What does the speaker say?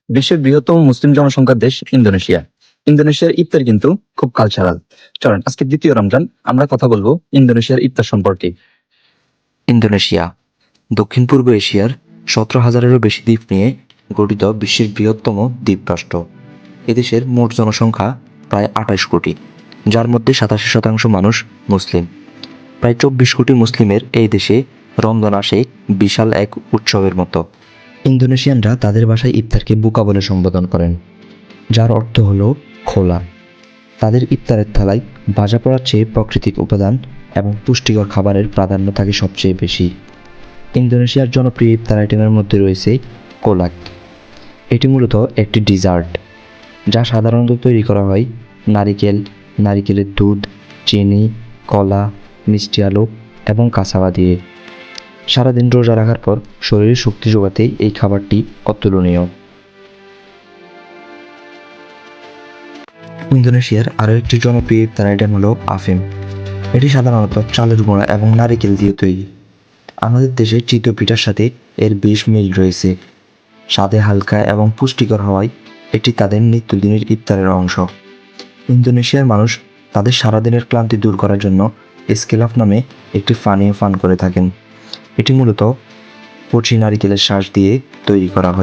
বিশ্বের বৃহত্তম মুসলিম জনসংখ্যার দেশ ইন্দোনেশিয়া। ইন্দোনেশিয়ার ইফতার কিন্তু খুব কালচারাল। চলেন আজকে দ্বিতীয় রমজান আমরা কথা বলবো ইন্দোনেশিয়ার ইফতার সম্পর্কে। ইন্দোনেশিয়া দক্ষিণ-পূর্ব এশিয়ার 17,000-এরও বেশি দ্বীপ নিয়ে গঠিত বিশ্বের বৃহত্তম দ্বীপরাষ্ট্র। এদেশের মোট জনসংখ্যা প্রায় 28 কোটি, যার মধ্যে 87% মানুষ মুসলিম। প্রায় 24 কোটি মুসলিমের এই দেশে রমজান আসে বিশাল এক উৎসবের মতো। ইন্দোনেশিয়ানরা তাদের ভাষায় ইফতারকে বুকা বলে সম্বোধন করেন, যার অর্থ হলো খোলা। তাদের ইফতারের থালায় ভাজা পোড়ার চেয়ে প্রাকৃতিক উপাদান এবং পুষ্টিকর খাবারের প্রাধান্য থাকে সবচেয়ে বেশি। ইন্দোনেশিয়ার জনপ্রিয় ইফতার আইটেমের মধ্যে রয়েছে কোলাক। এটি মূলত একটি ডিজার্ট, যা সাধারণত তৈরি করা হয় নারিকেলের দুধ, চিনি, কলা, মিষ্টি আলু এবং কাসাবা দিয়ে। সারাদিন রোজা রাখার পর শরীরে শক্তি যোগাতে এই খাবারটি অতুলনীয়। ইন্দোনেশিয়ার আরও একটি জনপ্রিয় ইফতার আইটেম হলো আফিম। এটি সাধারণত চালের গুঁড়া এবং নারিকেল দিয়ে তৈরি। আমাদের দেশে চিতই পিঠার সাথে এর বেশ মিল রয়েছে। স্বাদে হালকা এবং পুষ্টিকর হওয়ায় এটি তাদের নিত্যদিনের ইফতারের অংশ। ইন্দোনেশিয়ার মানুষ তাদের সারাদিনের ক্লান্তি দূর করার জন্য এসকেলাফ নামে একটি পানীয় পান করে থাকেন। এটি মূলত কচি নারিকেলের শাঁস দিয়ে তৈরি করা হয়।